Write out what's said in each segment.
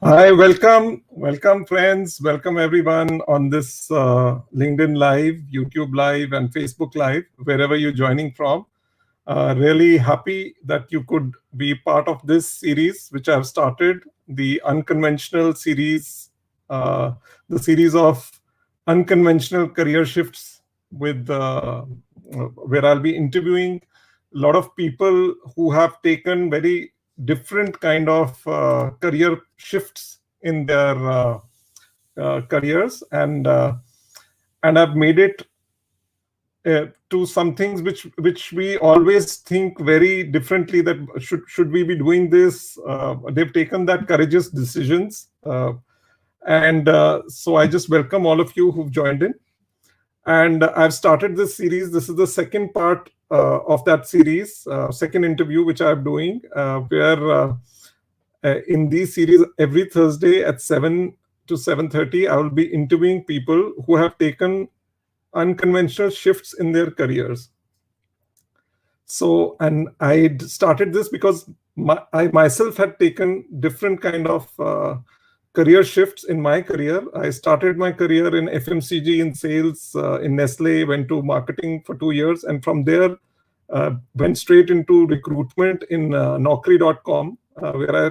Hi, welcome friends, welcome everyone on this LinkedIn Live, YouTube Live, and Facebook Live, wherever you're joining from. Really happy that you could be part of this series, which I've started, the Unconventional series, the series of unconventional career shifts where I'll be interviewing a lot of people who have taken very different kind of career shifts in their careers, and I've made it to some things which we always think very differently, that should we be doing this. They've taken that courageous decisions, and so I just welcome all of you who've joined in. And I've started this series. This is the second part of that series, second interview which I'm doing, where in these series every Thursday at 7 to 7:30, I will be interviewing people who have taken unconventional shifts in their careers. So, and I started this because I myself had taken different kind of career shifts in my career. I started my career in FMCG in sales in Nestle, went to marketing for 2 years, and from there went straight into recruitment in Naukri.com, where I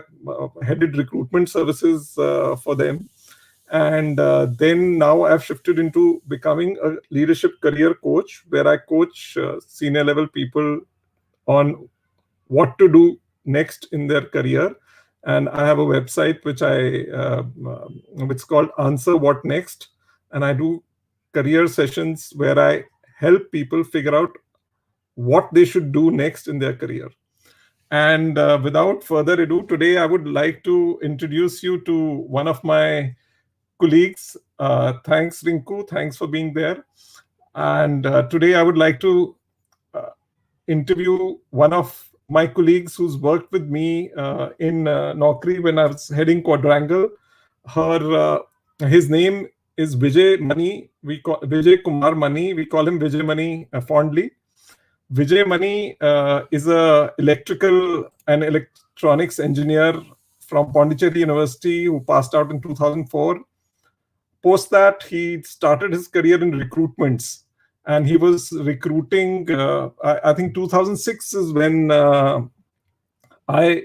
headed recruitment services for them. And then now I've shifted into becoming a leadership career coach, where I coach senior level people on what to do next in their career. And I have a website which it's called Answer What Next, and I do career sessions where I help people figure out what they should do next in their career. And without further ado, today I would like to introduce you to one of my colleagues. Thanks, Rinku. Thanks for being there. And today I would like to interview one of my colleagues who's worked with me in Naukri when I was heading Quadrangle. His name is Vijaymani. We call Vijay Kumar Mani. We call him Vijaymani fondly. Vijaymani is a electrical and electronics engineer from Pondicherry University who passed out in 2004. Post that, he started his career in recruitments, and he was recruiting. I think 2006 is when I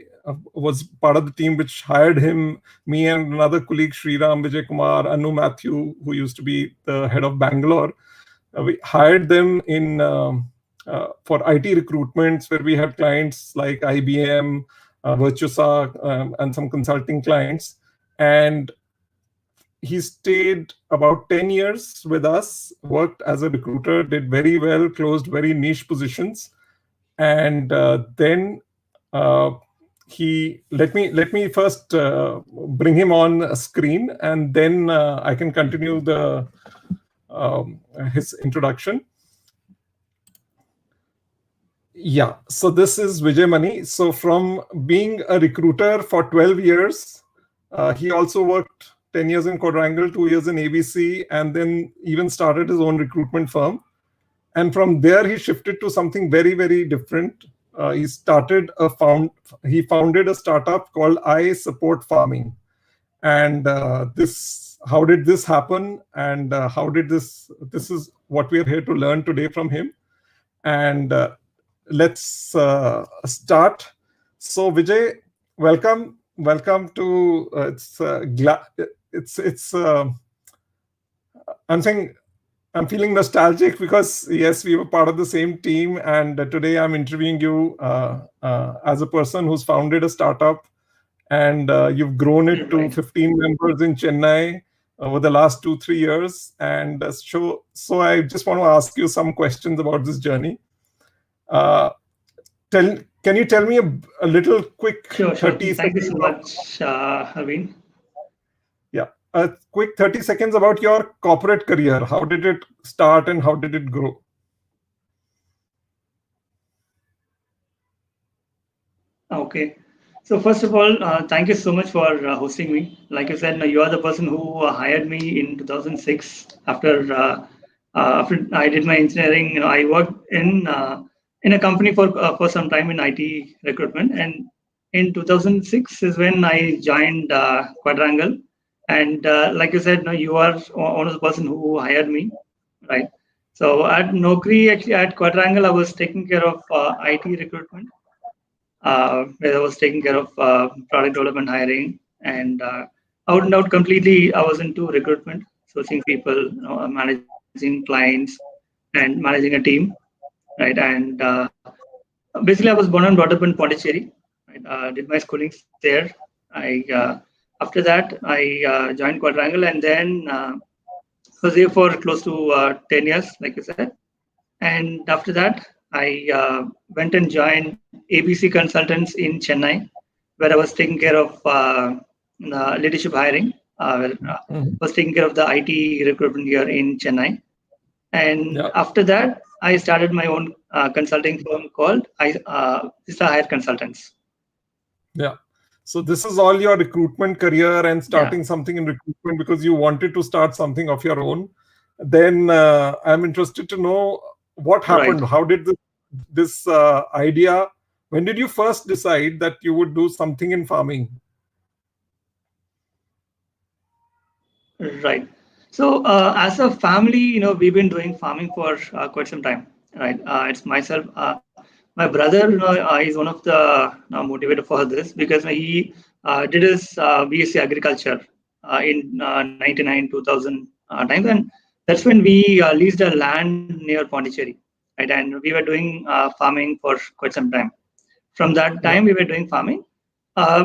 was part of the team which hired him. Me and another colleague, Sriram, Vijay Kumar, Anu Matthew, who used to be the head of Bangalore. We hired them in for IT recruitments, where we had clients like IBM, Virtusa, and some consulting clients. And he stayed about 10 years with us, worked as a recruiter, did very well, closed very niche positions. And then he let me first bring him on a screen, and then I can continue his introduction. Yeah, so this is Vijaymani. So from being a recruiter for 12 years, he also worked 10 years in Quadrangle, 2 years in ABC, and then even started his own recruitment firm. And from there, he shifted to something very, very different. He founded a startup called I Support Farming. And how did this happen? And this is what we are here to learn today from him. And let's start. So Vijay, welcome to I'm feeling nostalgic because yes, we were part of the same team, and today I'm interviewing you as a person who's founded a startup, and you've grown it to 15 members in Chennai over the last 2-3 years. And so I just want to ask you some questions about this journey. Can you tell me a little quick? Sure. Thank you so much, Harveen. Yeah, a quick 30 seconds about your corporate career. How did it start and how did it grow? Okay. So first of all, thank you so much for hosting me. Like you said, you are the person who hired me in 2006 after I did my engineering. I worked in a company for some time in IT recruitment, and in 2006 is when I joined Quadrangle. And like you said, no, you are one of the person who hired me, right? So at Naukri, actually at Quadrangle, I was taking care of IT recruitment, where I was taking care of product development hiring, and out and out completely, I was into recruitment, sourcing people, managing clients, and managing a team, right? And basically, I was born and brought up in Pondicherry. Right? Did my schooling there. I After that, I joined Quadrangle, and then was there for close to 10 years, like you said. And after that, I went and joined ABC Consultants in Chennai, where I was taking care of leadership hiring. Was taking care of the IT recruitment here in Chennai. And Yeah. after that, I started my own consulting firm called Vista Hire Consultants. Yeah. So this is all your recruitment career and starting Yeah, something in recruitment because you wanted to start something of your own. Then I'm interested to know what happened. right. How did this idea? When did you first decide that you would do something in farming? Right. So, as a family, we've been doing farming for quite some time, right? It's myself, my brother, is one of the motivator for this because he did his BSc Agriculture in 99, 2000 times, and that's when we leased a land near Pondicherry, right? And we were doing farming for quite some time. From that Yeah. time, we were doing farming.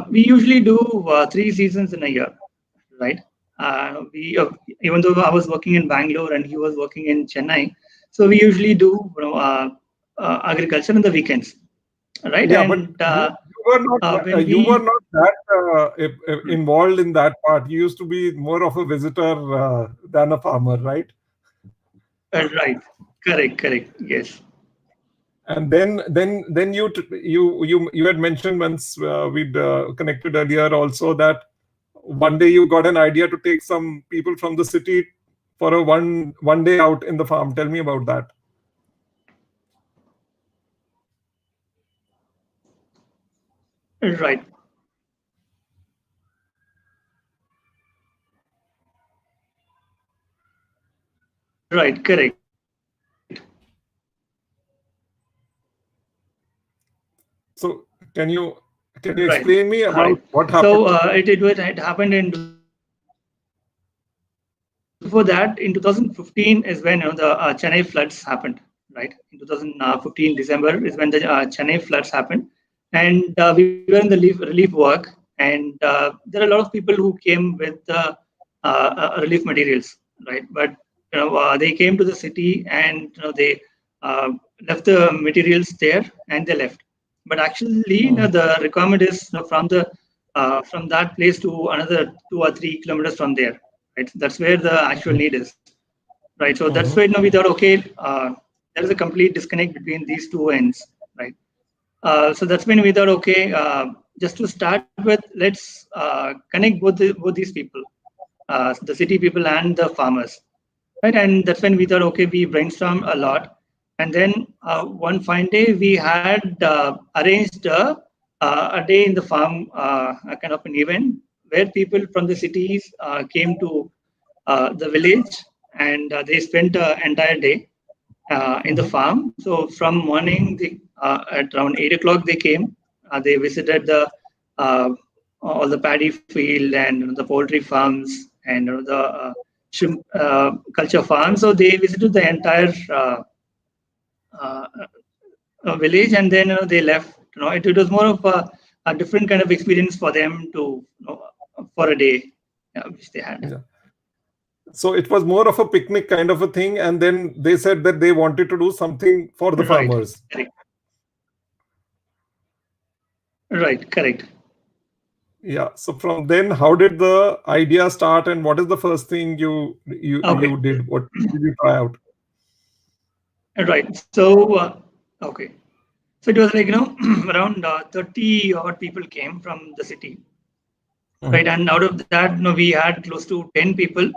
We usually do 3 seasons in a year, right? We Even though I was working in Bangalore and he was working in Chennai, so we usually do agriculture in the weekends, right? Yeah, but And when you were we not that involved in that part. You used to be more of a visitor than a farmer, right? right, correct, yes, And then you had mentioned once we'd connected earlier also that one day you got an idea to take some people from the city for a one day out in the farm. Tell me about that. right, right, correct, So can you right, explain me all about right. what So happened? it happened in 2015. Before that, in 2015 is when the Chennai floods happened. Right, in 2015 December is when the Chennai floods happened, and we were in the relief work, and there are a lot of people who came with relief materials, right? But they came to the city and uh, left the materials there and they left. But actually, Mm, the requirement is from that place to another 2 or 3 kilometers from there. Right, that's where the actual need is. Right, so that's why mhm, we thought, okay, there is a complete disconnect between these two ends. Right, so that's when we thought, okay, just to start with, let's connect both these people, the city people and the farmers, right? And that's when we thought, okay, we brainstormed a lot, and then one fine day we had arranged a day in the farm, a kind of an event where people from the cities came to the village, and they spent an entire day in the mhm, farm. So from morning, at around 8 o'clock, they came. They visited uh, all the paddy field and the poultry farms and the shrimp culture farm. So they visited the entire uh, village, and then they left. It was more of a different kind of experience for them to for a day, which they had. yeah. So it was more of a picnic kind of a thing, and then they said that they wanted to do something for the Right. farmers. Correct. Right. Correct. Yeah. So from then, how did the idea start, and what is the first thing you Okay. did? What did you try out? Right. So okay. So it was like around 30 odd people came from the city, right? Mhm, And out of that, we had close to 10 people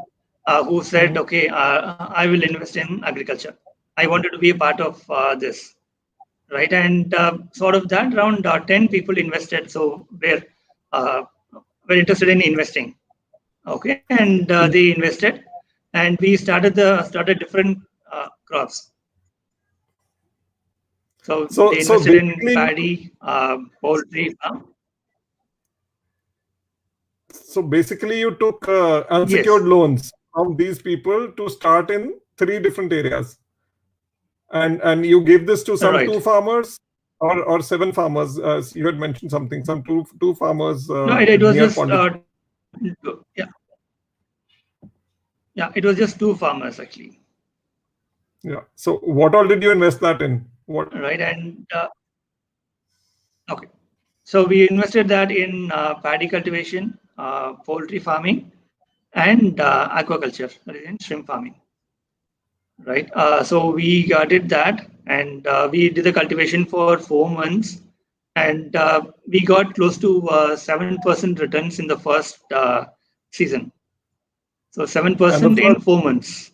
who said, mhm, okay, I will invest in agriculture. I wanted to be a part of this. right? And sort of that around 10 people invested. So we're interested in investing. Okay, and they invested, and we started different crops. So they So invested in basically, paddy, poultry. so basically, you took Yes, unsecured loans from these people to start in three different areas, and you gave this to some two right. farmers or seven farmers. As you had mentioned something, some two farmers No, it was near just Pondicherry. yeah, it was just two farmers actually, Yeah. So what all did you invest that in? What? right? And okay, so we invested that in paddy cultivation, poultry farming, and aquaculture, that is in shrimp farming, right? So we did that, and we did the cultivation for 4 months, and we got close to 7% returns in the first season. So And the 7% in first 4 months.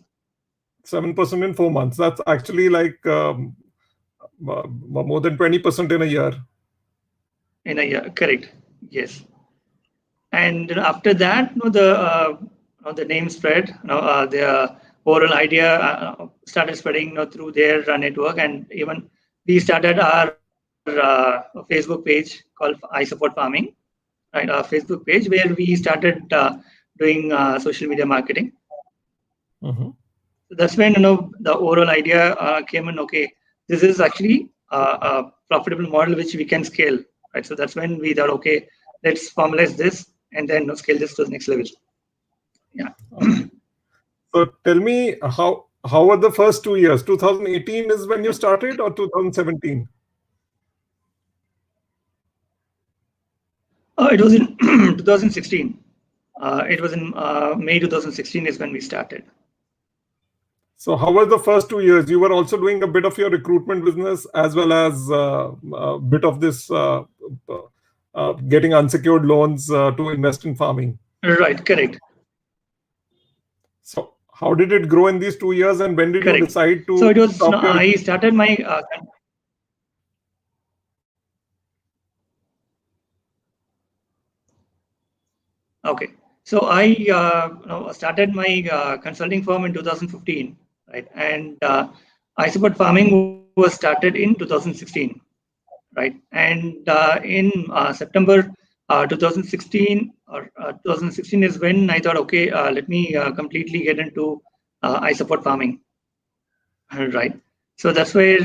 7% in 4 months. That's actually like more than 20% in a year. In a year, correct? Yes. And after that, the name spread. The overall idea started spreading through their network, and even we started our Facebook page called I Support Farming, right? Our Facebook page where we started doing social media marketing. Mhm. So that's when the overall idea came in. Okay, this is actually a profitable model which we can scale, right? So that's when we thought, okay, let's formalize this and then scale this to the next level. Yeah. Okay. So tell me how were the first 2 years? 2018 is when you started, or 2017? It was in 2016. It was in May 2016 is when we started. So how were the first 2 years? You were also doing a bit of your recruitment business as well as a bit of this getting unsecured loans to invest in farming. Right, correct, So how did it grow in these 2 years, and when did you correct. decide So to it was, stop your? I started my, okay. So I started my consulting firm in 2015, right? And I support farming was started in 2016, right? And in September 2016 or 2016 is when I thought, okay, let me completely get into I support farming, right? So that's where,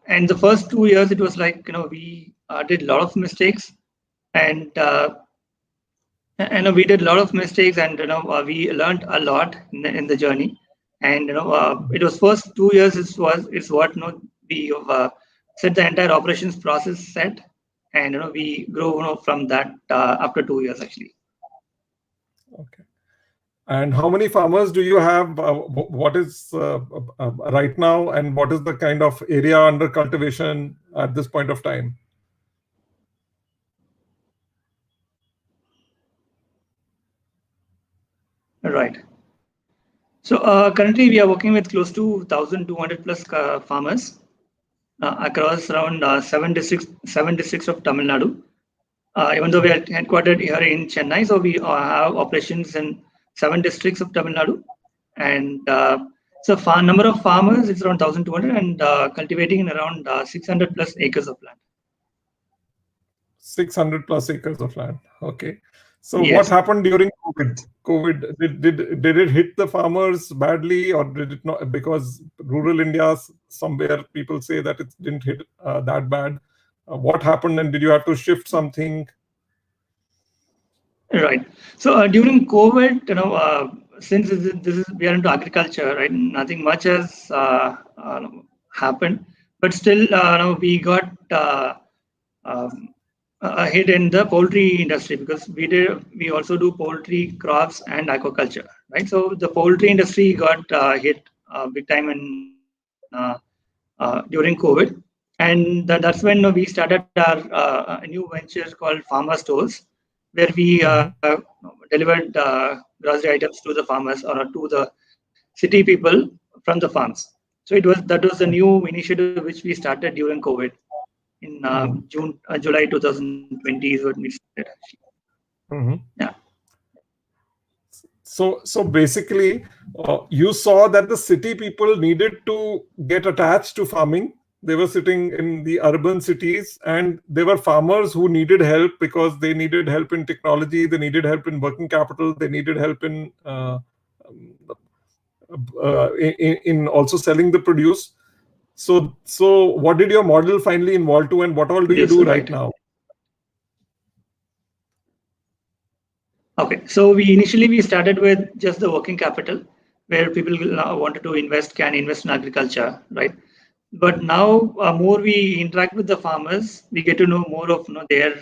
and the first 2 years, it was like, we did a lot of mistakes, and we did a lot of mistakes, and we learned a lot in the journey. And it was first 2 years is what we set the entire operations process set, and we grow from that after 2 years actually. Okay. And how many farmers do you have? What is right now, and what is the kind of area under cultivation at this point of time? Right. So currently we are working with close to 1,200 plus farmers across around seven districts of Tamil Nadu. Even though we are headquartered here in Chennai, so we have operations in 7 districts of Tamil Nadu, and so number of farmers is around 1,200, and cultivating in around 600 plus acres of land. 600 plus acres of land. Okay. So what Yes, happened during COVID? COVID, did it hit the farmers badly, or did it not? Because rural India, somewhere people say that it didn't hit that bad. What happened, and did you have to shift something? right. So during COVID, since this is we are into agriculture, right? Nothing much has happened, but still, we got a hit in the poultry industry because we also do poultry crops and aquaculture, right? So the poultry industry got hit big time in during COVID, and that's when we started our new venture called Farmer Stores, where we Mhm. delivered grocery items to the farmers or to the city people from the farms. So that was a new initiative which we started during COVID in July 2020 is what we started. Mm-hmm. Yeah. So basically, you saw that the city people needed to get attached to farming. They were sitting in the urban cities, and there were farmers who needed help because they needed help in technology, they needed help in working capital, they needed help in in also selling the produce. So what did your model finally involve to, and what all do you Yes, do right right. now? Okay, so we started with just the working capital, where people wanted to invest can invest in agriculture, right? But now more we interact with the farmers, we get to know more of their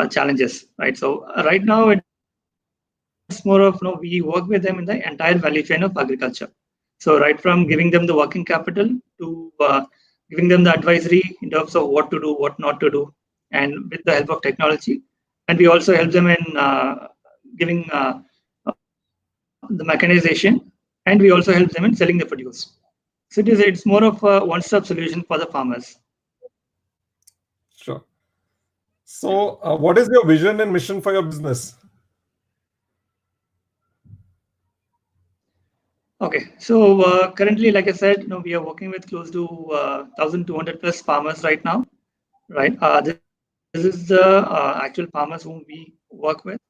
challenges, right? So right now it's more of we work with them in the entire value chain of agriculture. So right from giving them the working capital to giving them the advisory in terms of what to do, what not to do, and with the help of technology, and we also help them in giving the mechanization, and we also help them in selling the produce. So it's more of a one-stop solution for the farmers. Sure. So what is your vision and mission for your business? Okay, so currently, like I said, we are working with close to 1,200 plus farmers right now, right? This is the actual farmers whom we work with.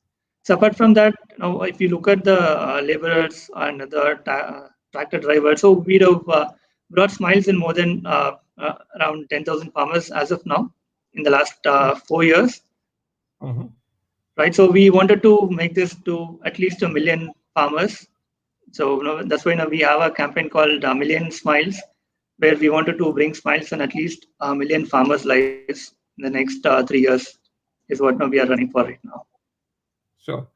So apart from that, if you look at the laborers and the tractor drivers, so we have brought smiles in more than around 10,000 farmers as of now in the last 4 years, Mhm. right? So we wanted to make this to at least 1 million farmers. So that's why now we have a campaign called Million Smiles, where we wanted to bring smiles on at least 1 million farmers' lives in the next 3 years. Is what now we are running for right now. Sure.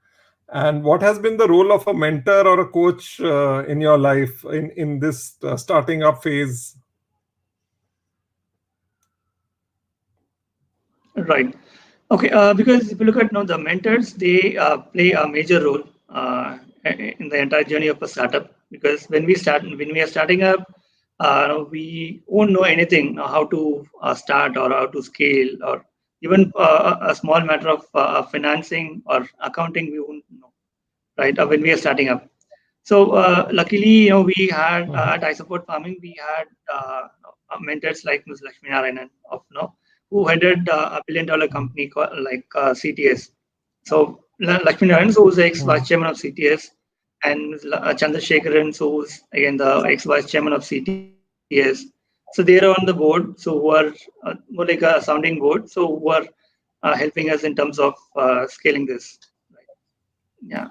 And what has been the role of a mentor or a coach in your life in this starting up phase? Right. Okay. Because if you look at now the mentors, they play a major role in the entire journey of a startup. Because when we are starting up, we won't know anything how to start or how to scale or even a small matter of financing or accounting we won't know, right? When we are starting up. So luckily, we had at I Support Farming, we had mentors like Ms. Lakshmi Narayanan of who headed a $1 billion company called, like CTS. So Lakshmi Narayanan, who was the ex-vice chairman of CTS, and Chandrasekharan, so who's again the ex-vice chairman of CTS. So they are on the board, so who are more like a sounding board, so who are helping us in terms of scaling this. Right. Yeah.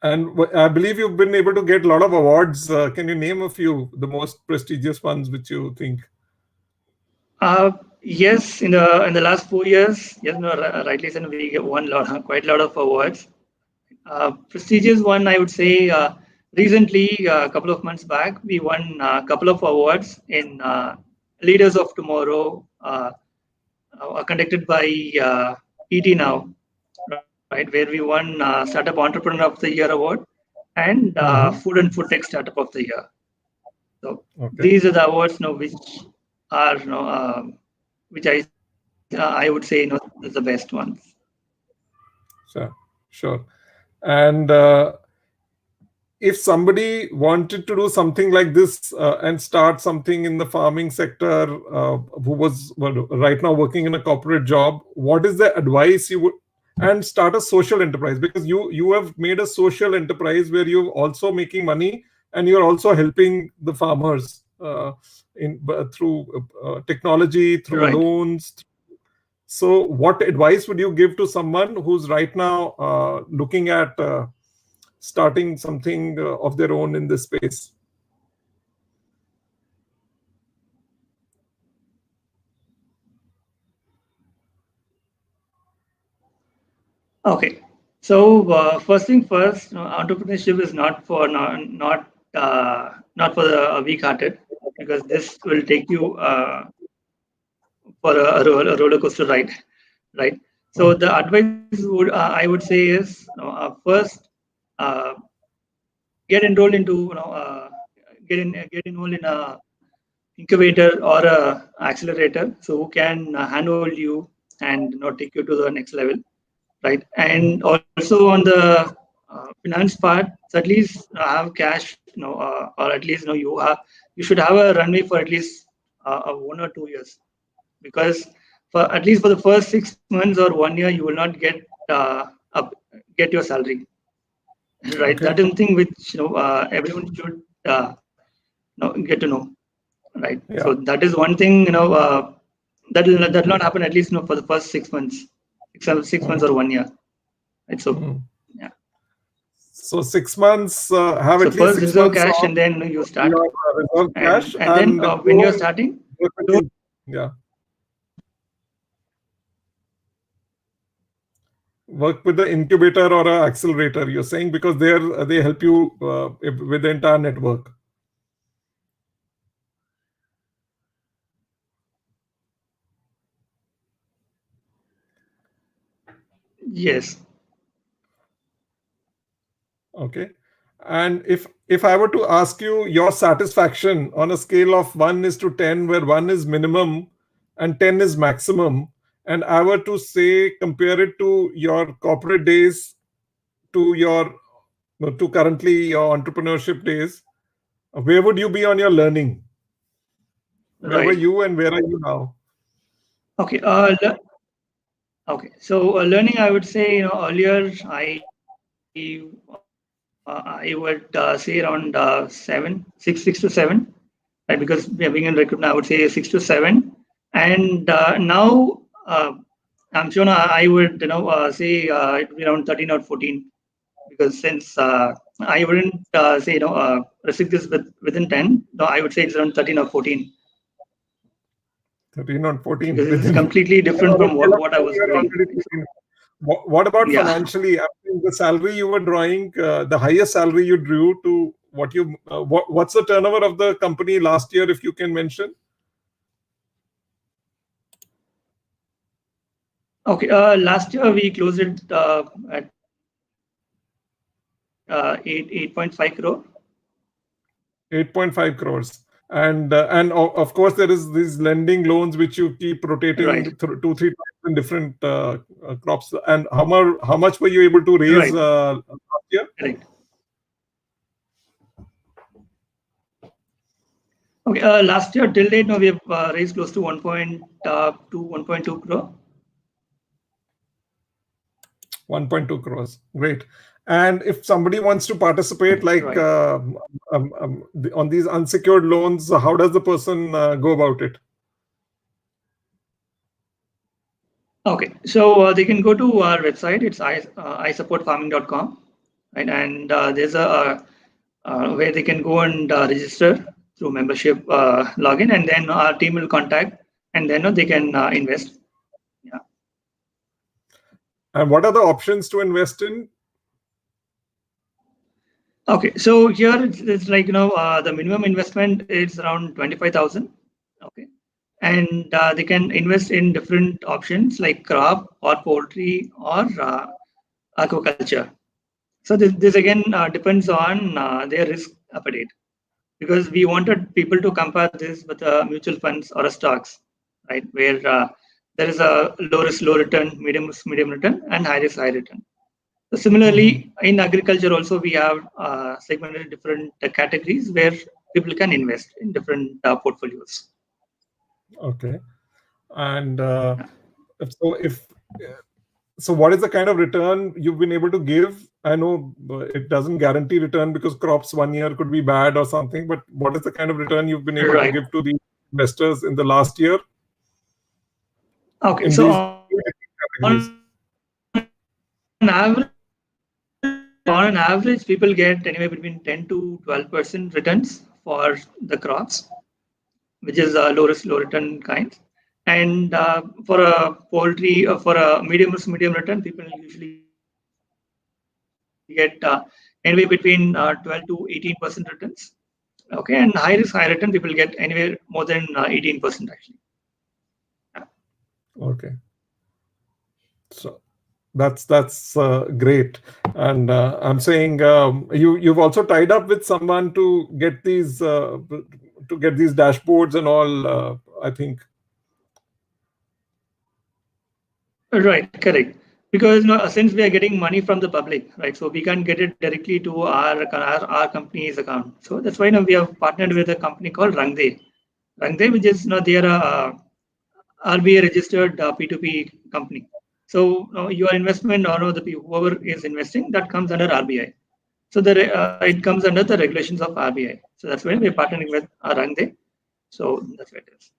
And I believe you've been able to get a lot of awards. Can you name a few, the most prestigious ones which you think? Yes, in the last 4 years, yes, no, rightly said, we won quite a lot of awards. Prestigious one, I would say. Recently, a couple of months back, we won a couple of awards in Leaders of Tomorrow, conducted by ET Now, right, where we won Startup Entrepreneur of the Year award and Food and Food Tech Startup of the Year. So Okay. these are the awards now which are which I would say the best ones. Sure. Sure. And if somebody wanted to do something like this and start something in the farming sector, who was right now working in a corporate job, what is the advice you would, and start a social enterprise? Because you have made a social enterprise where you're also making money and you're also helping the farmers through technology, through Right. loans. So what advice would you give to someone who's right now looking at starting something of their own in this space? Okay. So first thing first, entrepreneurship is not for the weak-hearted, because this will take you for a roller coaster ride, right? So the advice I would say is first uh, get enrolled into get involved in a incubator or a accelerator, so who can handhold you and take you to the next level, right? And also on the finance part, so at least have cash, or at least you should have a runway for at least 1 or 2 years, because for at least for the first 6 months or 1 year, you will not get your salary, right? Okay. That is something which everyone should get to know, right? Yeah. So that is one thing that will not happen at least for the first 6 months, 6 months or 1 year, right? So yeah. So 6 months, have So at least first 6 reserve months cash, of and then you start, your reserve cash, and then when you're don't starting, work with don't yeah, work with the incubator or a accelerator. You're saying because they help you with the entire network. yes. Okay. And if I were to ask you your satisfaction on a scale of 1:10, where 1 is minimum and 10 is maximum, and I were to say compare it to your corporate days to your to currently your entrepreneurship days, where would you be on your learning? Where were Right. you and where are you now? Okay. Okay. So learning, I would say, earlier I would say around 6 to 7, right? Because we are being in recruitment, I would say 6 to 7, and now I'm sure I would say it would be around 13 or 14, because since I wouldn't say restrict this within 10. No, I would say it's around 13 or 14, 13 or 14 because it's within. completely different On a from scale of what I 10, was you're doing. already 13. What about Yeah. financially? I mean, the salary you were drawing, the highest salary you drew to what you, what's the turnover of the company last year, if you can mention? Okay. Last year we closed it at 8.5 crore. 8.5 crores. And of course, there is these lending loans which you keep rotating Right. through 2, 3 times in different crops. And how much were you able to raise Right. last year? Correct. Okay. Last year till date, we have raised close to 1.2 crore. 1.2 crores. Great. And if somebody wants to participate, like Right. on these unsecured loans, how does the person go about it? Okay. So they can go to our website. It's isupportfarming.com, right? And there's a where they can go and register through membership login, and then our team will contact, and then they can invest. Yeah. And what are the options to invest in? Okay, so here it's like the minimum investment is around 25,000. Okay, and they can invest in different options like crop or poultry or aquaculture. So this again depends on their risk appetite, because we wanted people to compare this with mutual funds or a stocks, right? Where there is a low risk, low return, medium return, and high risk, high return. So similarly, in agriculture also we have segmented different categories where people can invest in different portfolios. Okay. And so if so, what is the kind of return you've been able to give? I know it doesn't guarantee return because crops 1 year could be bad or something, but what is the kind of return you've been able to Right. give to the investors in the last year Okay. in So these categories? on average, people get anywhere between 10 to 12% returns for the crops, which is low risk, low return kinds. And for a poultry, for a medium return, people usually get anywhere between 12 to 18% returns. Okay, and high risk, high return, people get anywhere more than 18% actually. Okay. So That's great, and I'm saying you've also tied up with someone to get these dashboards and all. I think. Right, correct. Because since we are getting money from the public, right, so we can't get it directly to our company's account. So that's why we have partnered with a company called Rangde, which is they are a RBI registered P2P company. So your investment or whoever is investing, that comes under RBI. So it comes under the regulations of RBI. So that's why we're partnering with Rangde. So that's what it is.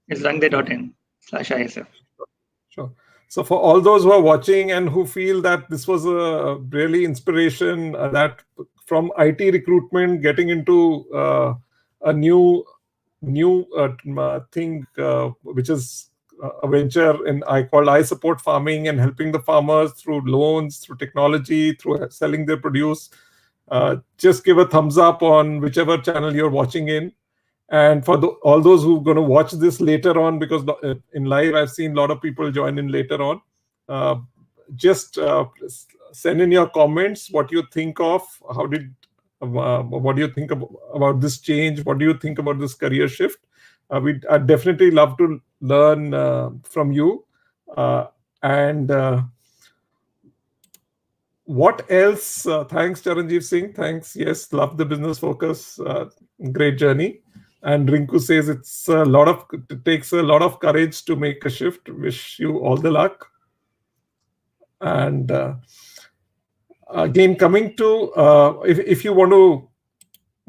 It's Okay. rangde.in/ISF. Sure. So for all those who are watching and who feel that this was a really inspiration, that from IT recruitment getting into a new thing, which is a venture in I support farming and helping the farmers through loans, through technology, through selling their produce. Just give a thumbs up on whichever channel you're watching in. And for all those who are going to watch this later on, because in live I've seen a lot of people join in later on, uh, just send in your comments what you think of, what do you think about this change, what do you think about this career shift. I'd definitely love to learn from you. And What else? Thanks, Charanjeev Singh. Thanks. Yes, love the business focus. Great journey. And Rinku says it takes a lot of courage to make a shift. Wish you all the luck. And again, coming to if you want to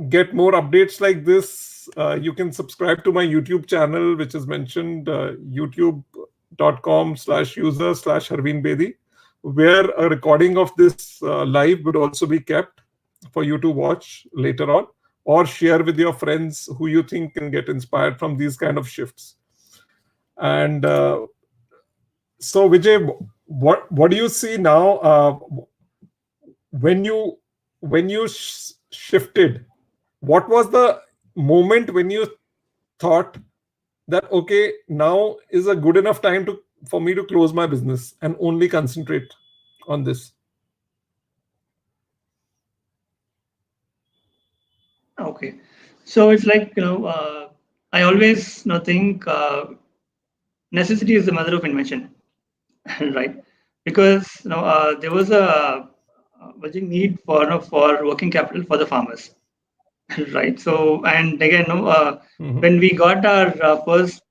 get more updates like this, you can subscribe to my YouTube channel, which is mentioned youtube.com/user/Harveen Bedi, where a recording of this live would also be kept for you to watch later on or share with your friends who you think can get inspired from these kind of shifts. And so, Vijay, what do you see now when you shifted? What was the moment when you thought that okay, now is a good enough time for me to close my business and only concentrate on this? Okay. So it's like, I always think necessity is the mother of invention, right? Because there was a urgent need for for working capital for the farmers, right? So and again, Mhm. when we got our first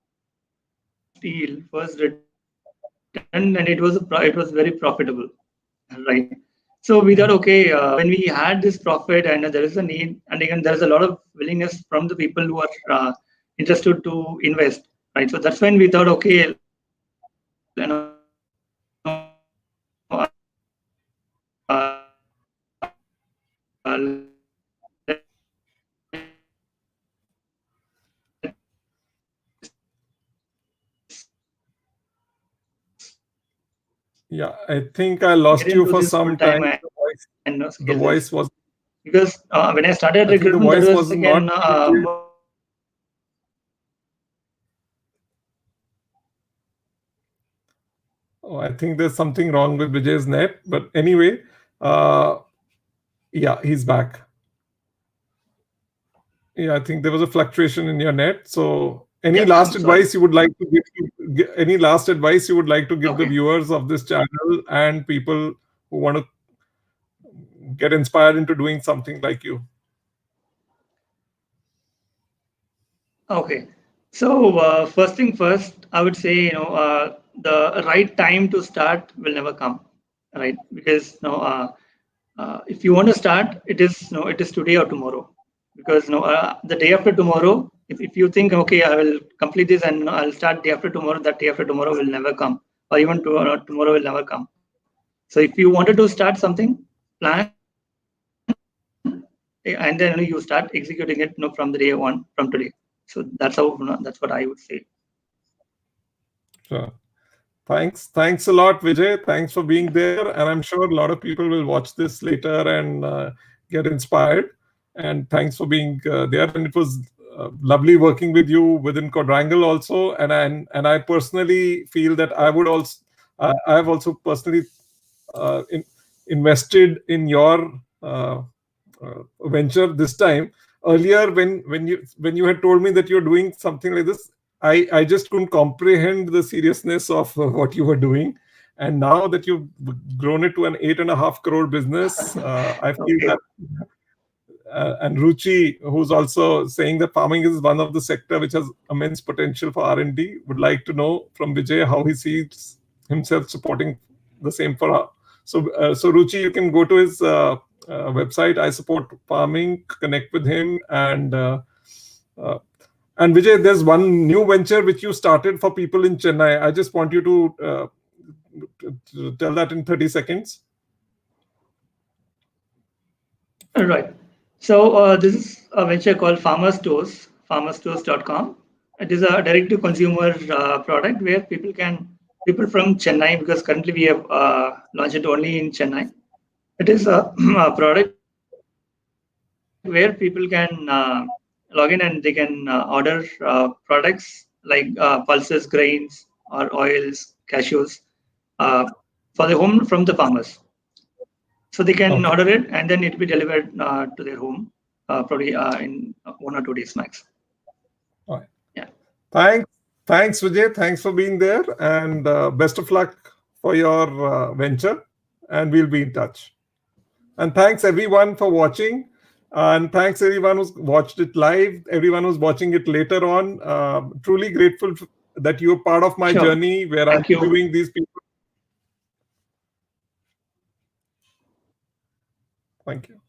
deal, first return, and it was very profitable, right? So we thought, okay, when we had this profit and there is a need, and again, there is a lot of willingness from the people who are interested to invest, right? So that's when we thought, okay, let's Yeah, I think I get lost you into for this full some time time. and The scale this. voice was. Because when I started I think the recruitment, that voice was was not. again Oh, I think there's something wrong with Vijay's net. But anyway, uh, yeah, he's back. Yeah, I think there was a fluctuation in your net. So, any yeah. last I'm sorry. advice you would like to any last advice you would like to give the Okay. viewers of this channel and people who want to get inspired into doing something like you? Okay. So first thing first, I would say the right time to start will never come, right? Because if you want to start, it is today or tomorrow. Because the day after tomorrow, if you think okay, I will complete this and I'll start day after tomorrow, that day after tomorrow will never come, or even tomorrow will never come. So if you wanted to start something, plan, and then you start executing it from the day one from today. So that's what I would say. Sure. Thanks a lot, Vijay. Thanks for being there. And I'm sure a lot of people will watch this later and get inspired. And thanks for being there. And it was lovely working with you within Quadrangle also. And I personally feel that I've also personally invested in your venture this time. Earlier, when you had told me that you're doing something like this, I just couldn't comprehend the seriousness of what you were doing. And now that you've grown it to an 8.5 crore business, I feel Okay. that. And Ruchi, who's also saying that farming is one of the sector which has immense potential for R&D, would like to know from Vijay how he sees himself supporting the same for her. So Ruchi, you can go to his website, I Support Farming, connect with him, and Vijay, there's one new venture which you started for people in Chennai. I just want you to tell that in 30 seconds. All right. So this is a venture called Farmerstores, farmerstores.com. It is a direct-to-consumer product where people from Chennai, because currently we have launched it only in Chennai. It is a, a product where people can log in and they can order products like pulses, grains, or oils, cashews, uh, for the home from the farmers. So they can order it Okay. and then it will be delivered to their home, probably in 1 or 2 days max. All right. Yeah. Thanks, Vijay. Thanks for being there, and best of luck for your venture. And we'll be in touch. And thanks everyone for watching. And thanks everyone who's watched it live, everyone who's watching it later on. Truly grateful that you're part of my Sure. journey where I'm Thank you. interviewing these people. Thank you.